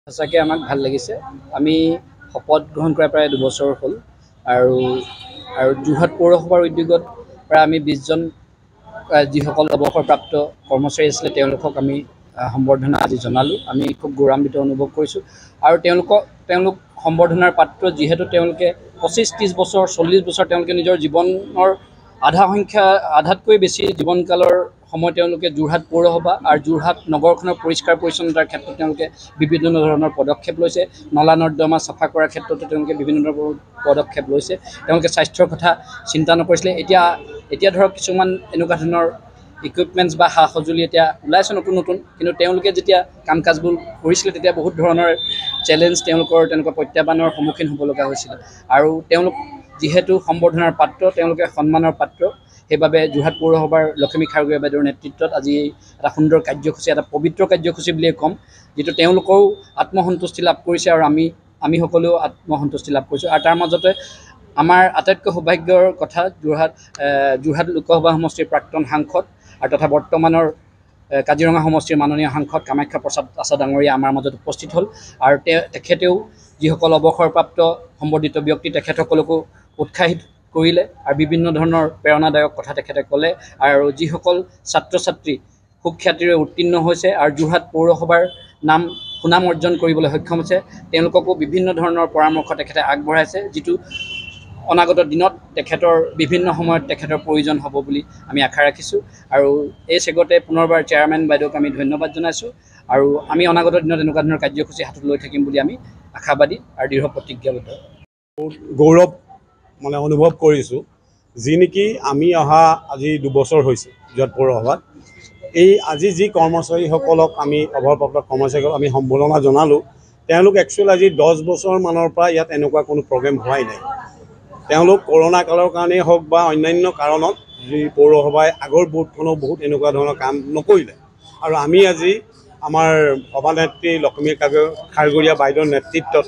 সঁচাকৈ আমাক ভাল লাগিছে। আমি শপত গ্ৰহণ কৰা প্ৰায় 2 বছৰ হ'ল আৰু যোৰহাট পৌৰসভাৰ উদ্যোগত প্ৰায় আমি 20জন যিসকল অৱসৰপ্ৰাপ্ত কৰ্মচাৰী আছিলে তেওঁলোকক আমি সম্বৰ্ধনা আজি জনালোঁ। আমি খুব গৌৰৱান্বিত অনুভৱ কৰিছোঁ আৰু তেওঁলোক সম্বৰ্ধনাৰ পাত্ৰ, যিহেতু তেওঁলোকে 25-30 বছৰ 40 বছৰ তেওঁলোকে নিজৰ জীৱনৰ আধাতকৈ বেছি জীৱনকালৰ সময় তেওঁলোকে যোৰহাট পৌৰসভা আৰু যোৰহাট নগৰখনৰ পৰিষ্কাৰ পৰিচ্ছন্নতাৰ ক্ষেত্ৰত তেওঁলোকে বিভিন্ন ধৰণৰ পদক্ষেপ লৈছে। নলা নৰ্দমা চাফা কৰাৰ ক্ষেত্ৰতো তেওঁলোকে বিভিন্ন ধৰণৰ পদক্ষেপ লৈছে। তেওঁলোকে স্বাস্থ্যৰ কথা চিন্তা নকৰিছিলে। এতিয়া ধৰক কিছুমান এনেকুৱা ধৰণৰ ইকুইপমেণ্টছ বা সা সঁজুলি এতিয়া ওলাইছে নতুন, কিন্তু তেওঁলোকে যেতিয়া কাম কাজবোৰ কৰিছিলে তেতিয়া বহুত ধৰণৰ চেলেঞ্জ তেওঁলোকৰ তেনেকুৱা প্ৰত্যাহ্বানৰ সন্মুখীন হ'ব লগা হৈছিলে। আৰু তেওঁলোক যিহেতু সম্বৰ্ধনাৰ পাত্ৰ, তেওঁলোকে সন্মানৰ পাত্ৰ, সেইবাবে যোৰহাট পৌৰসভাৰ লক্ষ্মী খাৰগৰীয়া বাইদেউৰ নেতৃত্বত আজি এটা সুন্দৰ কাৰ্যসূচী, এটা পবিত্ৰ কাৰ্যসূচী বুলিয়ে ক'ম, যিটো তেওঁলোকেও আত্মসন্তুষ্টি লাভ কৰিছে আৰু আমি সকলেও আত্মসন্তুষ্টি লাভ কৰিছোঁ। আৰু তাৰ মাজতে আমাৰ আটাইতকৈ সৌভাগ্যৰ কথা, যোৰহাট লোকসভা সমষ্টিৰ প্ৰাক্তন সাংসদ আৰু তথা বৰ্তমানৰ কাজিৰঙা সমষ্টিৰ মাননীয় সাংসদ কামাখ্যা প্ৰসাদ আছা ডাঙৰীয়া আমাৰ মাজত উপস্থিত হ'ল। আৰু তেখেতেও যিসকল অৱসৰপ্ৰাপ্ত সম্বৰ্ধিত ব্যক্তি তেখেতসকলকো উৎসাহিত কৰিলে আৰু বিভিন্ন ধৰণৰ প্ৰেৰণাদায়ক কথা তেখেতে ক'লে। আৰু যিসকল ছাত্ৰ ছাত্ৰী সুখ্যাতিৰে উত্তীৰ্ণ হৈছে আৰু যোৰহাট পৌৰসভাৰ সুনাম অৰ্জন কৰিবলৈ সক্ষম হৈছে, তেওঁলোককো বিভিন্ন ধৰণৰ পৰামৰ্শ তেখেতে আগবঢ়াইছে, যিটো অনাগত দিনত বিভিন্ন সময়ত তেখেতৰ প্ৰয়োজন হ'ব বুলি আমি আশা ৰাখিছোঁ। আৰু এই চেগতে পুনৰবাৰ চেয়াৰমেন বাইদেউক আমি ধন্যবাদ জনাইছোঁ আৰু আমি অনাগত দিনত এনেকুৱা ধৰণৰ কাৰ্যসূচী হাতত লৈ থাকিম বুলি আমি আশাবাদী আৰু দৃঢ় প্ৰতিজ্ঞাবদ্ধ। গৌৰৱ অনুভৱ কৰিছোঁ, যি নেকি আমি অহা আজি 2 বছৰ হৈছে যোৰহাট পৌৰসভাত। আজি যি কৰ্মচাৰীসকলক আমি অৱসৰপ্ৰাপ্ত কৰ্মচাৰীসকলক আমি সম্বৰ্ধনা জনালোঁ, তেওঁলোক একচুৱেলি আজি 10 বছৰমানৰ পৰা ইয়াত এনেকুৱা কোনো প্ৰগ্ৰেম হোৱাই নাই। তেওঁলোক কৰোণা কালৰ কাৰণেই হওক বা অন্যান্য কাৰণত যি পৌৰসভাই আগৰ বোৰ্ডখনেও বহুত এনেকুৱা ধৰণৰ কাম নকৰিলে। আৰু আমি আজি আমাৰ সভানেত্ৰী লক্ষ্মী খাৰগৰীয়া বাইদেউৰ নেতৃত্বত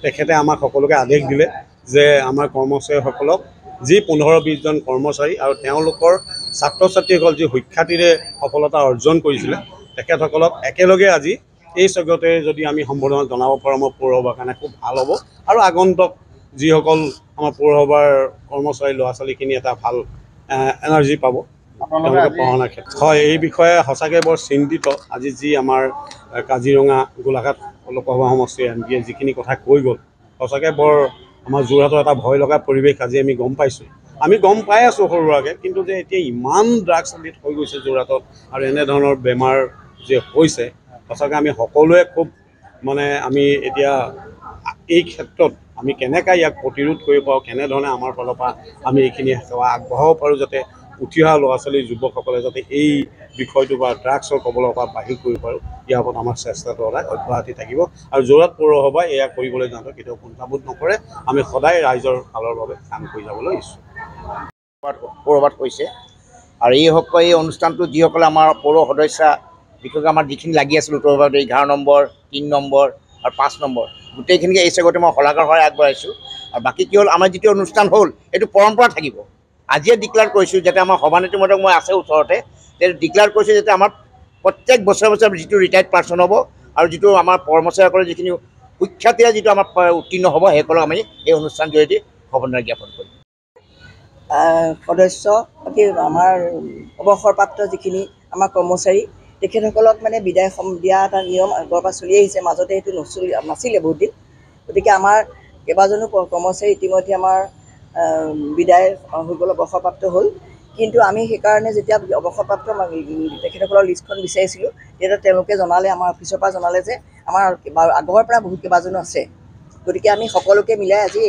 তেখেতে আমাক সকলোকে আদেশ দিলে যে আমাৰ কৰ্মচাৰীসকলক যি 15-20 জন কৰ্মচাৰী আৰু তেওঁলোকৰ ছাত্ৰ ছাত্ৰীসকল যি সুখ্যাতিৰে সফলতা অৰ্জন কৰিছিলে, তেখেতসকলক একেলগে আজি এই স্বাগতে যদি আমি সম্বৰ্ধনা জনাব পাৰোঁ আমাৰ পৌৰসভাৰ কাৰণে খুব ভাল হ'ব। আৰু আগন্তুক যিসকল আমাৰ পৌৰসভাৰ কৰ্মচাৰী ল'ৰা ছোৱালীখিনি এটা ভাল এনাৰ্জি পাব তেওঁলোকে পঢ়াৰ ক্ষেত্ৰত। হয়, এই বিষয়ে সঁচাকৈ বৰ চিন্তিত। আজি যি আমাৰ কাজিৰঙা গোলাঘাট লোকসভা সমষ্টিৰ MPয়ে যিখিনি কথা কৈ গ'ল, সঁচাকৈ আমাৰ যোৰহাটৰ এটা ভয় লগা পৰিৱেশ আজি আমি গম পাইছোঁ। আমি গম পাই আছোঁ সৰু সুৰাকৈ, কিন্তু যে এতিয়া ইমান ড্ৰাগছ এডিক্ট হৈ গৈছে যোৰহাটত আৰু এনেধৰণৰ বেমাৰ যে হৈছে, সঁচাকৈ আমি সকলোৱে খুব আমি এতিয়া এই ক্ষেত্ৰত আমি কেনেকৈ ইয়াক প্ৰতিৰোধ কৰিব পাৰোঁ, কেনেধৰণে আমাৰ ফালৰ পৰা আমি এইখিনি সেৱা আগবঢ়াব পাৰোঁ, যাতে উঠি অহা ল'ৰা ছোৱালী যুৱকসকলে যাতে এই বিষয়টো বা ড্ৰাগছৰ কবলৰ পৰা বাহিৰ কৰিব পাৰোঁ, ইয়াৰ ওপৰত আমাৰ চেষ্টাটো সদায় অব্যাহত থাকিব। আৰু যোৰহাট পৌৰসভাই এয়া কৰিবলৈ যাওঁতে কেতিয়াও কুণ্ঠাবোধ নকৰে। আমি সদায় ৰাইজৰ ভালৰ বাবে কাম কৰি যাবলৈ ইচ্ছুক। পৌৰসভাত হৈছে আৰু এই অনুষ্ঠানটো যিসকলে আমাৰ পৌৰ সদস্য, বিশেষকৈ আমাৰ যিখিনি লাগি আছিলোঁ পৌৰসভাত 11 নম্বৰ, 3 নম্বৰ আৰু 5 নম্বৰ, গোটেইখিনিকে এই চেগতে মই শলাগৰ শৰাই আগবঢ়াইছোঁ। আৰু বাকী কি হ'ল, আমাৰ যিটো অনুষ্ঠান হ'ল এইটো পৰম্পৰা থাকিব। আজিয়ে ডিক্লেয়াৰ কৰিছোঁ, যাতে আমাৰ সভানেত্ৰী মহোদয় মই আছে ওচৰতে, ডিক্লেয়াৰ কৰিছোঁ যাতে আমাৰ প্ৰত্যেক বছৰে যিটো ৰিটায়াৰ্ড পাৰ্চন হ'ব আৰু যিটো আমাৰ কৰ্মচাৰীসকলে যিখিনি সুখ্যাতিৰে যিটো আমাৰ উত্তীৰ্ণ হ'ব, সেইসকলক আমি এই অনুষ্ঠান জৰিয়তে সম্বৰ্ধনা জ্ঞাপন কৰিম। সদস্য আমাৰ অৱসৰপ্ৰাপ্ত যিখিনি আমাৰ কৰ্মচাৰী, তেখেতসকলক বিদায় দিয়া এটা নিয়ম আগৰ পৰা চলি আহিছে। মাজতে সেইটো নাছিলে বহুত দিন। গতিকে আমাৰ কেইবাজনো কৰ্মচাৰী ইতিমধ্যে আমাৰ বিদায় হৈ গ'ল, অৱসৰপ্ৰাপ্ত হ'ল। কিন্তু আমি সেইকাৰণে যেতিয়া অৱসৰপ্ৰাপ্ত তেখেতসকলৰ লিষ্টখন বিচাৰিছিলোঁ, তেতিয়া তেওঁলোকে জনালে, আমাৰ অফিচৰ পৰা জনালে যে আমাৰ আগৰ পৰা বহুত কেইবাজনো আছে। গতিকে আমি সকলোকে মিলাই আজি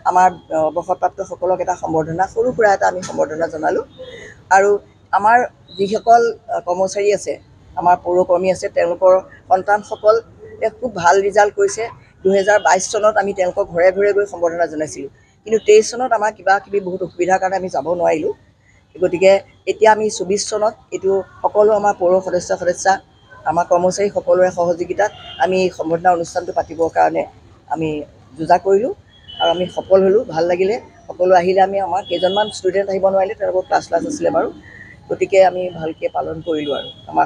আমাৰ অৱসৰপ্ৰাপ্তসকলক এটা সম্বৰ্ধনা, সৰু সুৰা এটা আমি সম্বৰ্ধনা জনালোঁ। আৰু আমাৰ যিসকল কৰ্মচাৰী আছে, আমাৰ পৌৰকৰ্মী আছে, তেওঁলোকৰ সন্তানসকল খুব ভাল ৰিজাল্ট কৰিছে। 2022 চনত আমি তেওঁলোকক ঘৰে ঘৰে গৈ সম্বৰ্ধনা জনাইছিলোঁ, কিন্তু 23 চনত আমাৰ কিবাকিবি বহুত অসুবিধাৰ কাৰণে আমি যাব নোৱাৰিলোঁ। গতিকে এতিয়া আমি 24 চনত এইটো সকলো আমাৰ পৌৰ সদস্য আমাৰ কৰ্মচাৰী সকলোৰে সহযোগিতাত আমি সম্বৰ্ধনা অনুষ্ঠানটো পাতিবৰ কাৰণে আমি যোজা কৰিলোঁ আৰু আমি সফল হ'লোঁ। ভাল লাগিলে, সকলো আহিলে। আমাৰ কেইজনমান ষ্টুডেণ্ট আহিব নোৱাৰিলে, তেওঁলোকৰ ক্লাছ আছিলে বাৰু। গতিকে আমি ভালকৈ পালন কৰিলোঁ আৰু আমাৰ